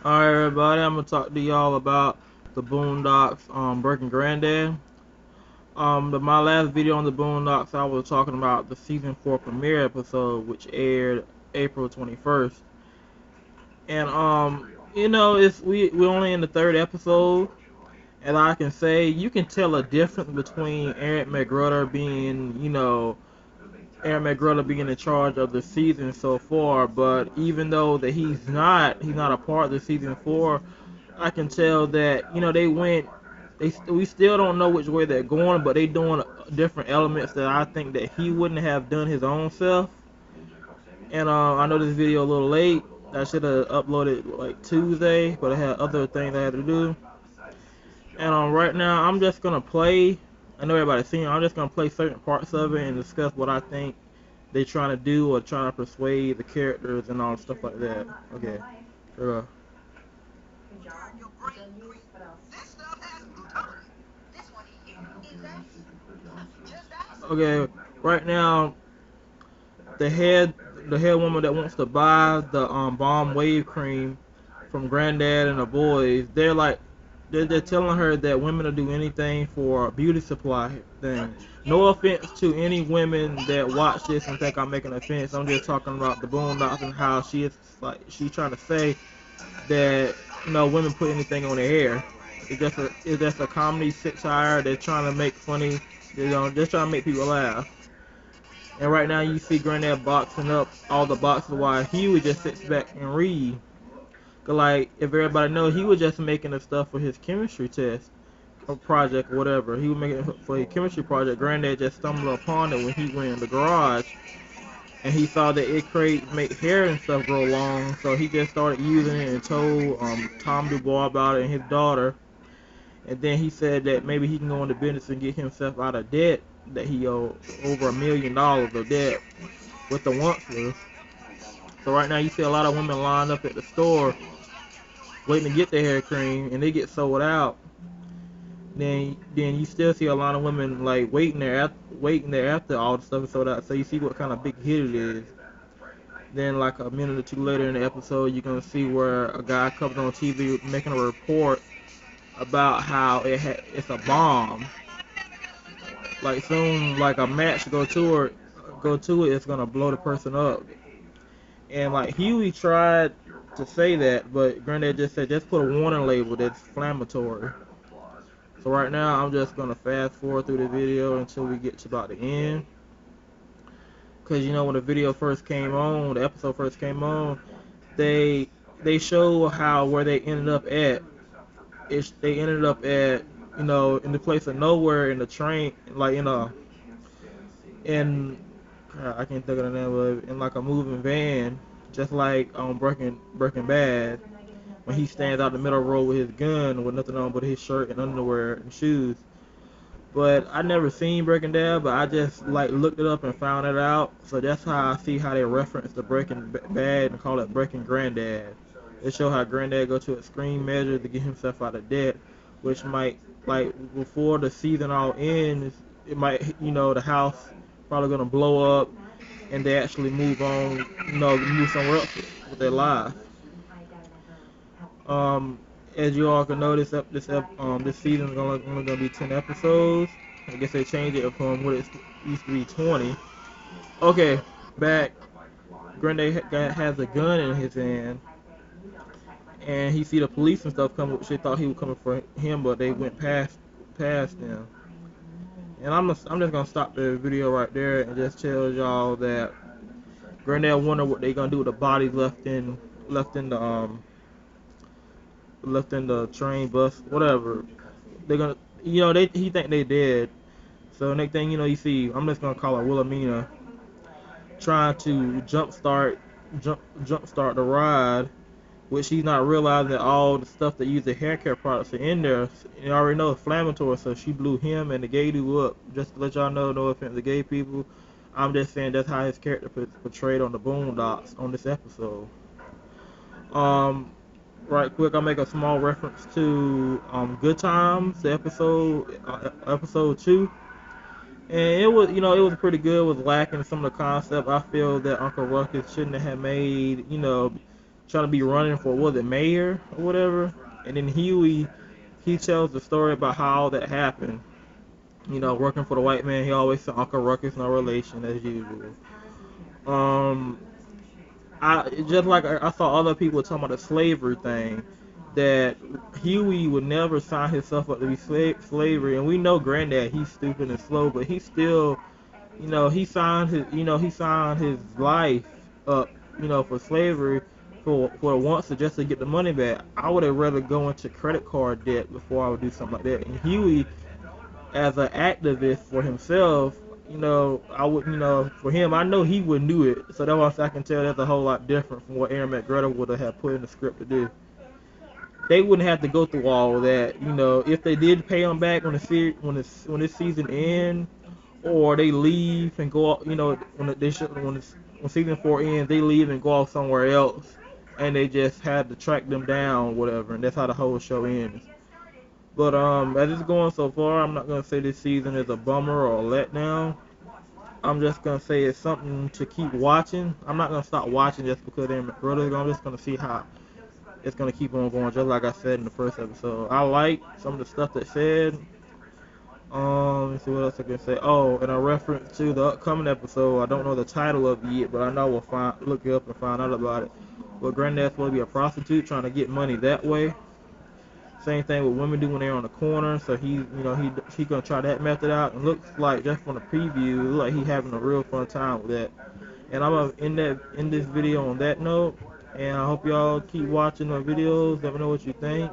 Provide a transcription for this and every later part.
Alright everybody, I'm gonna talk to y'all about the Boondocks Breaking Granddad. My last video on the Boondocks, I was talking about the season 4 premiere episode, which aired April 21st. And it's we only in the third episode, and I can say you can tell a difference between Aaron McGruder being in charge of the season so far. But even though that he's not a part of the season 4, I can tell that we still don't know which way they're going, but they doing different elements that I think that he wouldn't have done his own self. And I know this video a little late. I should have uploaded like Tuesday, but I had other things I had to do. And right now I'm just gonna play. I know everybody's seen it. I'm just gonna play certain parts of it and discuss what I think they're trying to do or trying to persuade the characters and all stuff like that. Okay. Here Okay, right now the head woman that wants to buy the bomb wave cream from Granddad and the boys, they're telling her that women will do anything for a beauty supply thing. No offense to any women that watch this and think I'm making an offense. I'm just talking about the Boondocks and how she's trying to say that women put anything on their hair. It's just a comedy satire. They're trying to make funny. Just trying to make people laugh. And right now you see Granddad boxing up all the boxes while Huey just sits back and read. 'Cause like, if everybody knows, he was just making the stuff for his chemistry test or project or whatever. He was making it for his chemistry project. Granddad just stumbled upon it when he went in the garage. And he saw that make hair and stuff grow long. So he just started using it and told Tom Dubois about it and his daughter. And then he said that maybe he can go into business and get himself out of debt, that he owed over $1 million of debt with the Onceless. So right now you see a lot of women lined up at the store waiting to get their hair cream, and they get sold out. Then you still see a lot of women like waiting there after all the stuff is sold out. So you see what kind of big hit it is. Then like a minute or two later in the episode, you're gonna see where a guy comes on TV making a report about how it's a bomb. Like soon, like a match go to it, it's gonna blow the person up. And like Huey tried to say that, but Granddad just said just put a warning label that's inflammatory. So right now I'm just gonna fast forward through the video until we get to about the end. Cause when the video first came on, the episode first came on, they show how where they ended up at. They ended up at in the place of nowhere in the train, like in I can't think of the name of it, in like a moving van, just like on Breaking Bad, when he stands out the middle of the road with his gun with nothing on but his shirt and underwear and shoes. But I never seen Breaking Bad, but I just like looked it up and found it out. So that's how I see how they reference the Breaking Bad and call it Breaking Granddad. They show how Granddad go to extreme measures to get himself out of debt, which might, like, before the season all ends, it might, the house probably gonna blow up and they actually move on, move somewhere else with their life. As you all can notice, this season is only gonna be 10 episodes. I guess they changed it from what it used to be 20. Okay, back. Granddad has a gun in his hand, and he see the police and stuff coming. She thought he was coming for him, but they went past him. And I'm just gonna stop the video right there and just tell y'all that Granddad wonder what they gonna do with the bodies left in the train, bus, whatever. They're gonna, he think they dead. So next thing you see, I'm just gonna call her Wilhelmina trying to jumpstart the ride, which she's not realizing that all the stuff that use the hair care products are in there. You already know it's inflammatory, so she blew him and the gay dude up. Just to let y'all know, no offense to gay people, I'm just saying that's how his character portrayed on the Boondocks on this episode. Right quick, I'll make a small reference to Good Times, the episode 2. And it was pretty good. It was lacking some of the concept. I feel that Uncle Ruckus shouldn't have made, trying to be running for, was it mayor or whatever? And then Huey, he tells the story about how all that happened. You know, working for the white man, he always said Uncle Ruckus, no relation as usual. Um, I just like I saw other people talking about the slavery thing, that Huey would never sign himself up to be slavery, and we know Granddad, he's stupid and slow, but he still, he signed his life up, for slavery for once just to get the money back. I would have rather go into credit card debt before I would do something like that. And Huey, as an activist for himself, for him, I know he wouldn't do it. So that's why I can tell that's a whole lot different from what Aaron McGregor would have put in the script to do. They wouldn't have to go through all of that. If they did pay him back when this season ends, or they leave and go, when season 4 ends, they leave and go off somewhere else, and they just had to track them down, or whatever, and that's how the whole show ends. But as it's going so far, I'm not gonna say this season is a bummer or a letdown. I'm just gonna say it's something to keep watching. I'm not gonna stop watching just because they're my brothers. I'm just gonna see how it's gonna keep on going. Just like I said in the first episode, I like some of the stuff that said. Let's see what else I can say. Oh, and a reference to the upcoming episode. I don't know the title of it yet, but I know we'll look it up and find out about it. But Granddad's supposed to be a prostitute trying to get money that way. Same thing with women do when they're on the corner. So he gonna try that method out. And looks like just from the preview, it looks like he having a real fun time with that. And I'm gonna end this video on that note. And I hope y'all keep watching the videos. Let me know what you think.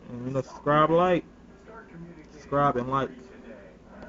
And subscribe and like.